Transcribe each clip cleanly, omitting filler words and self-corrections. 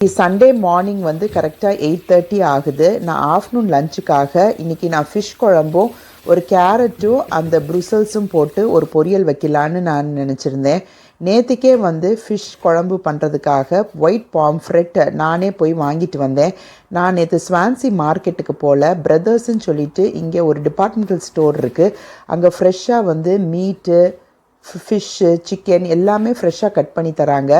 Sunday morning வந்து கரெக்டாக 8:30 ஆகுது. நான் ஆஃப்டர்நூன் லஞ்சுக்காக இன்றைக்கி நான் ஃபிஷ் குழம்பும் ஒரு கேரட்டும் அந்த ப்ருசல்ஸும் போட்டு ஒரு பொரியல் வைக்கலான்னு நான் நினச்சிருந்தேன். நேற்றுக்கே வந்து ஃபிஷ் குழம்பு பண்ணுறதுக்காக ஒயிட் பாம்ஃப்ரெட் நானே போய் வாங்கிட்டு வந்தேன். நான் நேற்று ஸ்வான்சி மார்க்கெட்டுக்கு போகல, பிரதர்ஸ்ன்னு சொல்லிட்டு இங்கே ஒரு டிபார்ட்மெண்டல் ஸ்டோர் இருக்குது. அங்கே ஃப்ரெஷ்ஷாக வந்து மீட்டு, ஃபிஷ்ஷு, சிக்கன் எல்லாமே ஃப்ரெஷ்ஷாக கட் பண்ணி தராங்க.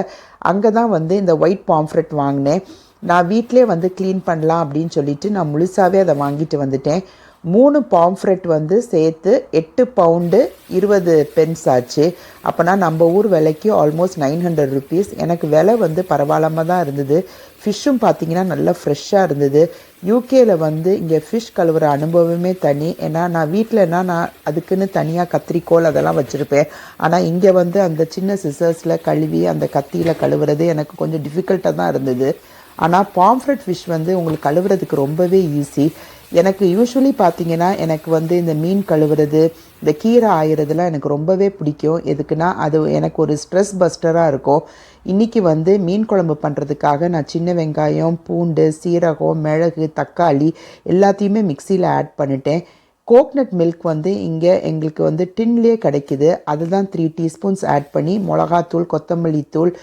அங்கே தான் வந்து இந்த ஒயிட் பாம்ஃப்ரெட் வாங்கினேன். நான் வீட்டிலே வந்து க்ளீன் பண்ணலாம் அப்படின்னு சொல்லிட்டு நான் முழுசாகவே அதை வாங்கிட்டு வந்துட்டேன். 3 பாம்ஃப்ரெட் வந்து சேர்த்து 8 பவுண்டு 20 பென்ஸ் ஆச்சு. அப்போனா நம்ம ஊர் விலைக்கு ஆல்மோஸ்ட் 900 ருபீஸ். எனக்கு விலை வந்து பரவாயில்லாமல் தான் இருந்தது. ஃபிஷ்ஷும் பார்த்திங்கன்னா நல்லா ஃப்ரெஷ்ஷாக இருந்தது. யூகேயில் வந்து இங்கே ஃபிஷ் கழுவுற அனுபவமே தனி. ஏன்னா நான் வீட்டிலனா நான் அதுக்குன்னு தனியாக கத்திரிக்கோல் அதெல்லாம் வச்சுருப்பேன். ஆனால் இங்கே வந்து அந்த சின்ன சிசர்ஸில் கழுவி அந்த கத்தியில் கழுவுறது எனக்கு கொஞ்சம் டிஃபிகல்ட்டாக தான் இருந்தது. ஆனால் பாம்ஃப்ரெட் ஃபிஷ் வந்து உங்களுக்கு கழுவுறதுக்கு ரொம்பவே ஈஸி. எனக்கு யூஸ்வலி பார்த்திங்கன்னா எனக்கு வந்து இந்த மீன் கழுவுறது, இந்த கீரை ஆயிறதுலாம் எனக்கு ரொம்பவே பிடிக்கும். எதுக்குன்னா அது எனக்கு ஒரு ஸ்ட்ரெஸ் பஸ்டராக இருக்கும். இன்றைக்கி வந்து மீன் குழம்பு பண்ணுறதுக்காக நான் சின்ன வெங்காயம், பூண்டு, சீரகம், மிளகு, தக்காளி எல்லாத்தையுமே மிக்சியில் ஆட் பண்ணிட்டேன். கோக்னட் மில்க் வந்து இங்கே எங்களுக்கு வந்து டின்லேயே கிடைக்கிது. அதுதான் 3 டீஸ்பூன்ஸ் ஆட் பண்ணி மிளகாத்தூள், கொத்தமல்லி தூள்,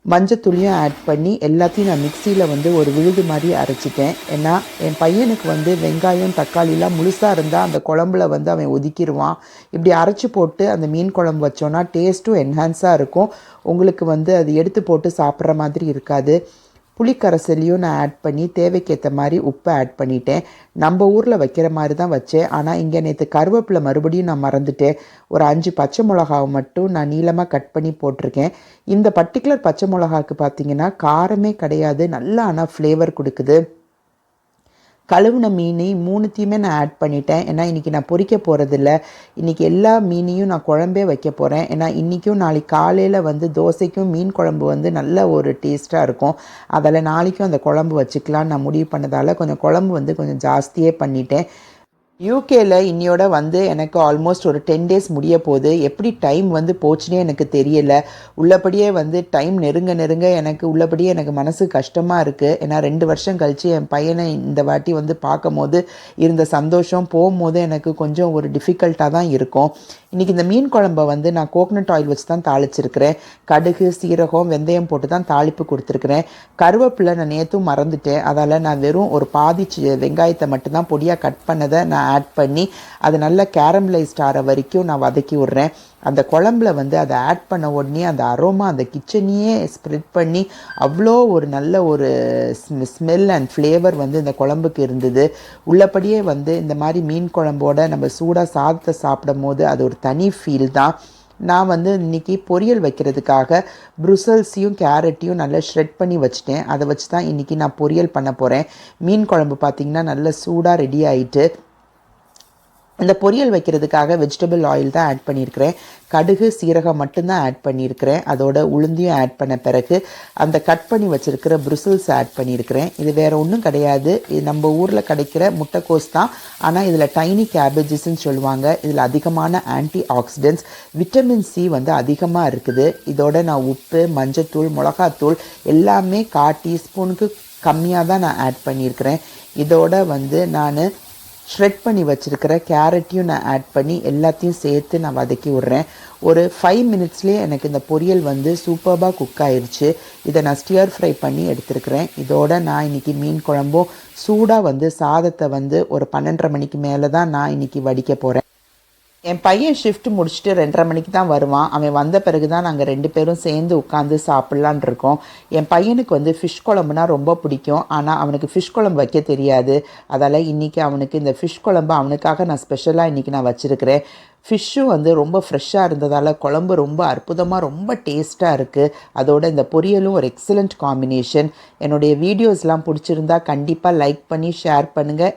மஞ்சத்தூளையும் ஆட் பண்ணி எல்லாத்தையும் நான் மிக்சியில் வந்து ஒரு விழுது மாதிரி அரைச்சிட்டேன். ஏன்னா என் பையனுக்கு வந்து வெங்காயம், தக்காளிலாம் முழுசாக இருந்தால் அந்த குழம்புல வந்து அவன் ஒதுக்கிடுவான். இப்படி அரைச்சி போட்டு அந்த மீன் குழம்பு வச்சோன்னா டேஸ்ட்டும் என்ஹான்ஸாக இருக்கும். உங்களுக்கு வந்து அது எடுத்து போட்டு சாப்பிட்ற மாதிரி இருக்காது. புளிக்கரைசலையும் நான் ஆட் பண்ணி தேவைக்கேற்ற மாதிரி உப்பை ஆட் பண்ணிட்டேன். நம்ம ஊரில் வைக்கிற மாதிரி தான் வச்சேன். ஆனால் இங்கே நேற்று கருவேப்பிலை மறுபடியும் நான் மறந்துட்டேன். ஒரு 5 பச்சை மிளகாவை மட்டும் நான் நீளமாக கட் பண்ணி போட்டிருக்கேன். இந்த பர்டிகுலர் பச்சை மிளகாவுக்கு பார்த்திங்கன்னா காரமே கிடையாது, நல்லா ஆனால் ஃப்ளேவர் கொடுக்குது. கழுவுன மீன் 3த்தையுமே நான் ஆட் பண்ணிட்டேன். ஏன்னா இன்றைக்கி நான் பொரிக்க போகிறதில்ல. இன்றைக்கி எல்லா மீனையும் நான் குழம்பே வைக்க போகிறேன். ஏன்னா இன்றைக்கும் நாளைக்கு காலையில் வந்து தோசைக்கும் மீன் குழம்பு வந்து நல்ல ஒரு டேஸ்ட்டாக இருக்கும். அதில் நாளைக்கும் அந்த குழம்பு வச்சுக்கலான்னு நான் முடிவு பண்ணதால் கொஞ்சம் குழம்பு வந்து கொஞ்சம் ஜாஸ்தியே பண்ணிட்டேன். யூகேயில் இன்னையோட வந்து எனக்கு ஆல்மோஸ்ட் ஒரு 10 டேஸ் முடிய போகுது. எப்படி டைம் வந்து போச்சுன்னே எனக்கு தெரியலை. உள்ளபடியே வந்து டைம் நெருங்க எனக்கு மனசு கஷ்டமாக இருக்குது. ஏன்னா 2 வருஷம் கழித்து என் பையனை இந்த வாட்டி வந்து பார்க்கும் போது இருந்த சந்தோஷம் போகும்போது எனக்கு கொஞ்சம் ஒரு டிஃபிகல்ட்டாக தான் இருக்கும். இன்றைக்கி இந்த மீன் குழம்பை வந்து நான் கோகனட் ஆயில் வச்சு தான் தாளிச்சிருக்கிறேன். கடுகு, சீரகம், வெந்தயம் போட்டு தான் தாளிப்பு கொடுத்துருக்குறேன். கருவேப்பிலை நான் நேற்றும் மறந்துட்டேன். அதால் நான் வெறும் ஒரு பாதி வெங்காயத்தை மட்டும்தான் பொடியாக கட் பண்ணதை நான் ஆட் பண்ணி அது நல்லா கேரமலைஸ்ட் ஆகிற வரைக்கும் நான் வதக்கி விட்றேன். அந்த குழம்புல வந்து அதை ஆட் பண்ண உடனே அந்த அரோமா அந்த கிச்சனையே ஸ்ப்ரெட் பண்ணி அவ்வளோ ஒரு நல்ல ஒரு ஸ்மெல் அண்ட் ஃப்ளேவர் வந்து இந்த குழம்புக்கு இருந்தது. உள்ளபடியே வந்து இந்த மாதிரி மீன் குழம்போட நம்ம சூடாக சாதத்தை சாப்பிடும் போது அது ஒரு தனி ஃபீல் தான். நான் வந்து இன்றைக்கி பொரியல் வைக்கிறதுக்காக ப்ருசல்ஸையும் கேரட்டையும் நல்லா ஷ்ரெட் பண்ணி வச்சுட்டேன். அதை வச்சு தான் இன்றைக்கி நான் பொரியல் பண்ண போகிறேன். மீன் குழம்பு பார்த்திங்கன்னா நல்லா சூடாக ரெடி ஆகிட்டு இந்த பொரியல் வைக்கிறதுக்காக வெஜிடபிள் ஆயில் தான் ஆட் பண்ணியிருக்கிறேன். கடுகு, சீரகம் மட்டும்தான் ஆட் பண்ணியிருக்கிறேன். அதோட உளுந்தையும் ஆட் பண்ண பிறகு அந்த கட் பண்ணி வச்சுருக்கிற ப்ருசல்ஸ் ஆட் பண்ணியிருக்கிறேன். இது வேறு ஒன்றும் கிடையாது, இது நம்ம ஊரில் கிடைக்கிற முட்டைக்கோஸ் தான். ஆனால் இதில் டைனி கேபேஜஸ்ன்னு சொல்லுவாங்க. இதில் அதிகமான ஆன்டி ஆக்சிடென்ட்ஸ், விட்டமின் சி வந்து அதிகமாக இருக்குது. இதோட நான் உப்பு, மஞ்சத்தூள், மிளகாத்தூள் எல்லாமே 1/4 டீஸ்பூனுக்கு கம்மியாக தான் நான் ஆட் பண்ணியிருக்கிறேன். இதோட வந்து நான் ஷ்ரெட் பண்ணி வச்சுருக்கிற கேரட்டையும் நான் ஆட் பண்ணி எல்லாத்தையும் சேர்த்து நான் வதக்கி விட்றேன். ஒரு 5 மினிட்ஸ்லேயே எனக்கு இந்த பொரியல் வந்து சூப்பராக குக் ஆயிடுச்சு. இதை நான் ஸ்டியர் ஃப்ரை பண்ணி எடுத்துருக்கிறேன். இதோட நான் இன்றைக்கி மீன் குழம்பும் சூடாக வந்து சாதத்தை வந்து ஒரு 12:30 மணிக்கு மேலே தான் நான் இன்றைக்கி வடிக்க போகிறேன். என் பையன் ஷிஃப்ட் முடிச்சுட்டு 2:30 மணிக்கு தான் வருவான். அவன் வந்த பிறகு தான் நாங்கள் 2 பேரும் சேர்ந்து உட்காந்து சாப்பிட்லான் இருக்கோம். என் பையனுக்கு வந்து ஃபிஷ் குழம்புனா ரொம்ப பிடிக்கும். ஆனால் அவனுக்கு ஃபிஷ் குழம்பு வைக்க தெரியாது. அதால் இன்றைக்கி அவனுக்கு இந்த ஃபிஷ் குழம்பு அவனுக்காக நான் ஸ்பெஷலாக இன்றைக்கி நான் வச்சுருக்கிறேன். ஃபிஷ்ஷும் வந்து ரொம்ப ஃப்ரெஷ்ஷாக இருந்ததால் குழம்பு ரொம்ப அற்புதமாக ரொம்ப டேஸ்ட்டாக இருக்குது. அதோட இந்த பொரியலும் ஒரு எக்ஸலண்ட் காம்பினேஷன். என்னுடைய வீடியோஸ்லாம் பிடிச்சிருந்தா கண்டிப்பாக லைக் பண்ணி ஷேர் பண்ணுங்கள்.